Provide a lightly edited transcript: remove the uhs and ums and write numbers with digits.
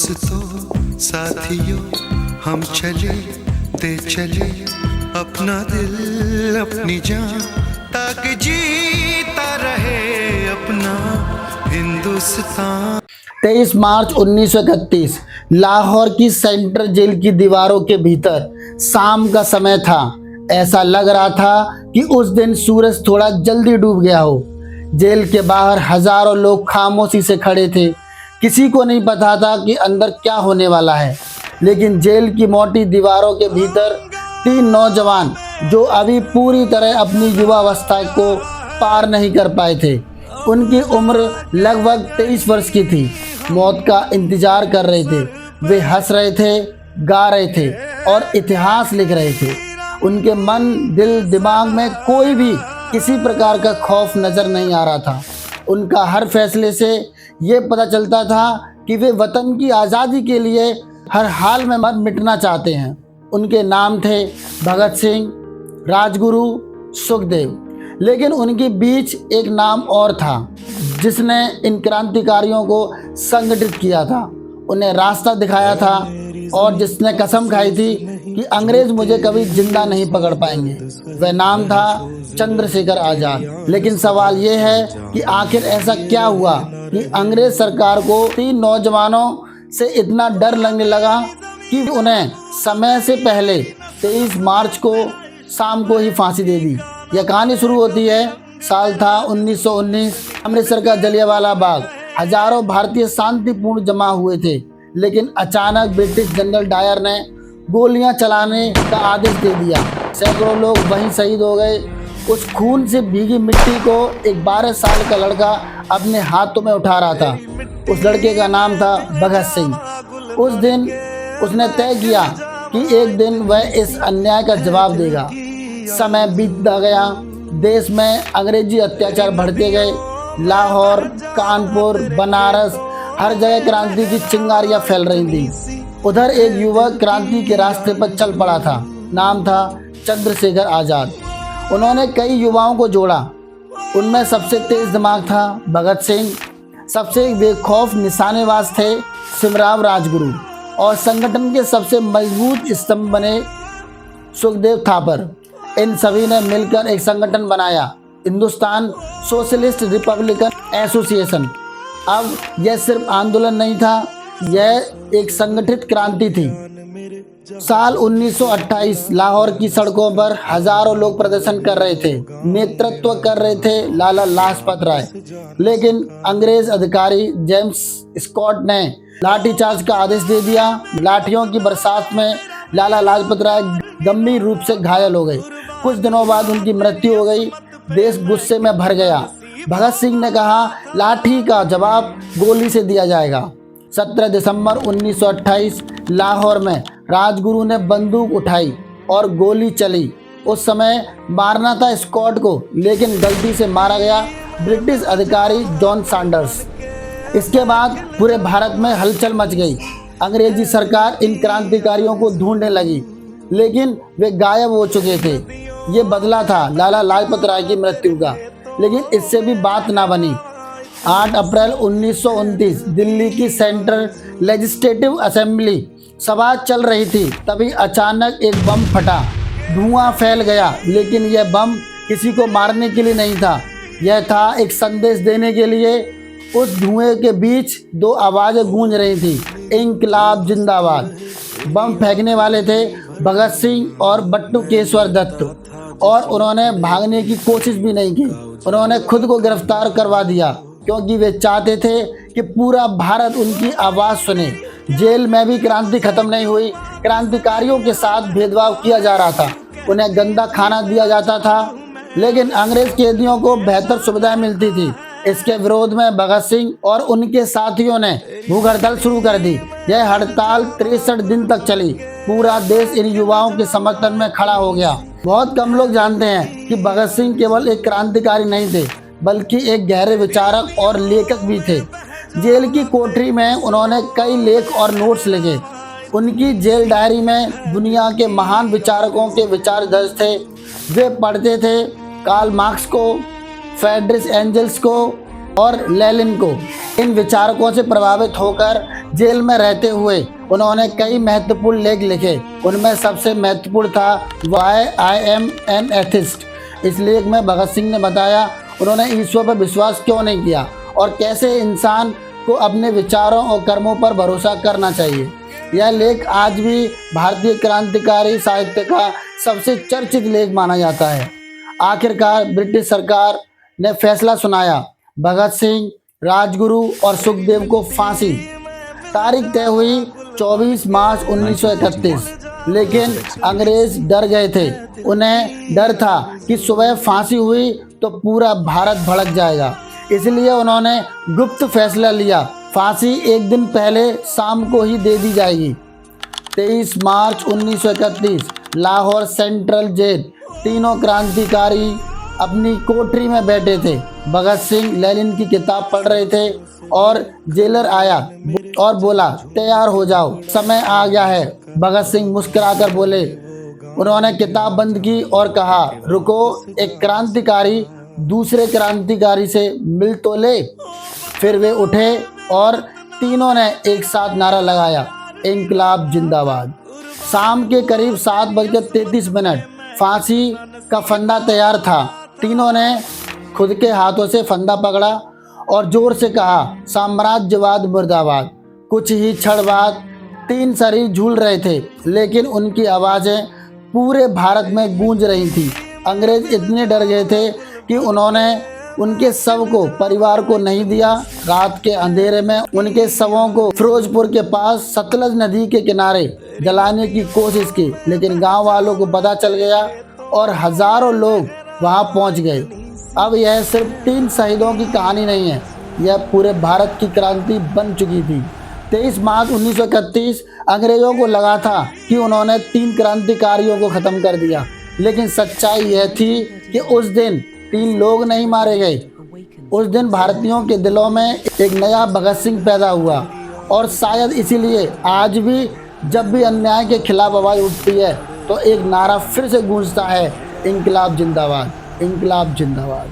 दोस्तों साथियों हम चले दे चले अपना दिल अपनी जान ताकि जीता रहे अपना हिंदुस्तान। 23 मार्च 1931 लाहौर की सेंट्रल जेल की दीवारों के भीतर शाम का समय था। ऐसा लग रहा था कि उस दिन सूरज थोड़ा जल्दी डूब गया हो। जेल के बाहर हजारों लोग खामोशी से खड़े थे। किसी को नहीं पता था कि अंदर क्या होने वाला है, लेकिन जेल की मोटी दीवारों के भीतर 3 नौजवान जो अभी पूरी तरह अपनी युवावस्था को पार नहीं कर पाए थे, उनकी उम्र लगभग 23 वर्ष की थी, मौत का इंतजार कर रहे थे। वे हंस रहे थे, गा रहे थे और इतिहास लिख रहे थे। उनके मन, दिल, दिमाग में कोई भी किसी प्रकार का खौफ नज़र नहीं आ रहा था। उनका हर फैसले से ये पता चलता था कि वे वतन की आज़ादी के लिए हर हाल में मत मिटना चाहते हैं। उनके नाम थे भगत सिंह, राजगुरु, सुखदेव। लेकिन उनके बीच एक नाम और था जिसने इन क्रांतिकारियों को संगठित किया था, उन्हें रास्ता दिखाया था और जिसने कसम खाई थी कि अंग्रेज मुझे कभी जिंदा नहीं पकड़ पाएंगे। वह नाम था चंद्रशेखर आज़ाद। लेकिन सवाल ये है कि आखिर ऐसा क्या हुआ कि अंग्रेज सरकार को 3 नौजवानों से इतना डर लगने लगा कि उन्हें समय से पहले 23 मार्च को शाम को ही फांसी दे दी। यह कहानी शुरू होती है, साल था 1919, अमृतसर का जलियांवाला बाग। हजारों भारतीय शांतिपूर्ण जमा हुए थे, लेकिन अचानक ब्रिटिश जनरल डायर ने गोलियां चलाने का आदेश दे दिया। सैकड़ों लोग वहीं शहीद हो गए। उस खून से भीगी मिट्टी को एक 12 साल का लड़का अपने हाथों में उठा रहा था। उस लड़के का नाम था भगत सिंह। उस दिन उसने तय किया कि एक दिन वह इस अन्याय का जवाब देगा। समय बीतता गया, देश में अंग्रेजी अत्याचार बढ़ते गए। लाहौर, कानपुर, बनारस, हर जगह क्रांति की चिंगारियां फैल रही थी। उधर एक युवक क्रांति के रास्ते पर चल पड़ा था। नाम था चंद्रशेखर आज़ाद। उन्होंने कई युवाओं को जोड़ा। उनमें सबसे तेज दिमाग था भगत सिंह, सबसे बेखौफ निशानेबाज थे सिमराव राजगुरु और संगठन के सबसे मजबूत स्तंभ बने सुखदेव थापर। इन सभी ने मिलकर एक संगठन बनाया, हिंदुस्तान सोशलिस्ट रिपब्लिकन एसोसिएशन। अब यह सिर्फ आंदोलन नहीं था, यह एक संगठित क्रांति थी। साल 1928 लाहौर की सड़कों पर हजारों लोग प्रदर्शन कर रहे थे। नेतृत्व कर रहे थे लाला लाजपत राय। लेकिन अंग्रेज अधिकारी जेम्स स्कॉट ने लाठीचार्ज का आदेश दे दिया। लाठियों की बरसात में लाला लाजपत राय गंभीर रूप से घायल हो गए। कुछ दिनों बाद उनकी मृत्यु हो गई। देश गुस्से में भर गया। भगत सिंह ने कहा, लाठी का जवाब गोली से दिया जाएगा। 17 दिसंबर 1928 लाहौर में राजगुरु ने बंदूक उठाई और गोली चली। उस समय मारना था स्कॉट को, लेकिन गलती से मारा गया ब्रिटिश अधिकारी जॉन सैंडर्स। इसके बाद पूरे भारत में हलचल मच गई। अंग्रेजी सरकार इन क्रांतिकारियों को ढूंढने लगी, लेकिन वे गायब हो चुके थे। ये बदला था लाला लाजपत राय की मृत्यु का, लेकिन इससे भी बात ना बनी। 8 अप्रैल 1929 दिल्ली की सेंट्रल लेजिस्लेटिव असेंबली सभा चल रही थी। तभी अचानक एक बम फटा, धुआं फैल गया। लेकिन यह बम किसी को मारने के लिए नहीं था, यह था एक संदेश देने के लिए। उस धुएं के बीच 2 आवाज़ें गूंज रही थी, इंकलाब जिंदाबाद। बम फेंकने वाले थे भगत सिंह और बटुकेश्वर दत्त, और उन्होंने भागने की कोशिश भी नहीं की। उन्होंने खुद को गिरफ्तार करवा दिया, क्योंकि वे चाहते थे कि पूरा भारत उनकी आवाज़ सुने। जेल में भी क्रांति खत्म नहीं हुई। क्रांतिकारियों के साथ भेदभाव किया जा रहा था, उन्हें गंदा खाना दिया जाता था, लेकिन अंग्रेज कैदियों को बेहतर सुविधाएं मिलती थी। इसके विरोध में भगत सिंह और उनके साथियों ने भूख हड़ताल शुरू कर दी। यह हड़ताल 63 दिन तक चली। पूरा देश इन युवाओं के समर्थन में खड़ा हो गया। बहुत कम लोग जानते हैं कि भगत सिंह केवल एक क्रांतिकारी नहीं थे, बल्कि एक गहरे विचारक और लेखक भी थे। जेल की कोठरी में उन्होंने कई लेख और नोट्स लिखे। उनकी जेल डायरी में दुनिया के महान विचारकों के विचार दर्ज थे। वे पढ़ते थे कार्ल मार्क्स को, फ्रेडरिक एंजल्स को, और लेनिन को। इन विचारकों से प्रभावित होकर जेल में रहते हुए उन्होंने कई महत्वपूर्ण लेख लिखे। उनमें सबसे महत्वपूर्ण था why I am an atheist. इस लेख में भगत सिंह ने बताया उन्होंने ईश्वर पर विश्वास क्यों नहीं किया और कैसे इंसान को अपने विचारों और कर्मों पर भरोसा करना चाहिए। यह लेख आज भी भारतीय क्रांतिकारी साहित्य का सबसे चर्चित लेख माना जाता है। आखिरकार ब्रिटिश सरकार ने फैसला सुनाया, भगत सिंह, राजगुरु और सुखदेव को फांसी। तारीख तय हुई 24 मार्च 1931, लेकिन अंग्रेज डर गए थे। उन्हें डर था कि सुबह फांसी हुई तो पूरा भारत भड़क जाएगा, इसलिए उन्होंने गुप्त फैसला लिया, फांसी एक दिन पहले शाम को ही दे दी जाएगी। 23 मार्च 1931 लाहौर सेंट्रल जेल। तीनों क्रांतिकारी अपनी कोठरी में बैठे थे। भगत सिंह लेनिन की किताब पढ़ रहे थे और जेलर आया और बोला, तैयार हो जाओ, समय आ गया है। भगत सिंह मुस्कुराकर बोले। उन्होंने किताब बंद की और कहा, रुको, एक क्रांतिकारी दूसरे क्रांतिकारी से मिल तो ले। फिर वे उठे और तीनों ने एक साथ नारा लगाया, इंकलाब जिंदाबाद। शाम के करीब 7:33 फांसी का फंदा तैयार था। तीनों ने खुद के हाथों से फंदा पकड़ा और जोर से कहा, साम्राज्यवाद मुर्दाबाद। कुछ ही क्षण बाद तीन शरीर झूल रहे थे, लेकिन उनकी आवाज़ें पूरे भारत में गूंज रही थी। अंग्रेज इतने डर गए थे कि उन्होंने उनके शव को परिवार को नहीं दिया। रात के अंधेरे में उनके शवों को फिरोजपुर के पास सतलज नदी के किनारे जलाने की कोशिश की, लेकिन गांव वालों को पता चल गया और हजारों लोग वहां पहुंच गए। अब यह सिर्फ 3 शहीदों की कहानी नहीं है, यह पूरे भारत की क्रांति बन चुकी थी। 23 मार्च 1931 अंग्रेजों को लगा था कि उन्होंने 3 क्रांतिकारियों को ख़त्म कर दिया, लेकिन सच्चाई यह थी कि उस दिन 3 लोग नहीं मारे गए। उस दिन भारतीयों के दिलों में एक नया भगत सिंह पैदा हुआ। और शायद इसीलिए आज भी जब भी अन्याय के खिलाफ आवाज़ उठती है तो एक नारा फिर से गूंजता है, इंकलाब जिंदाबाद, इंकलाब जिंदाबाद।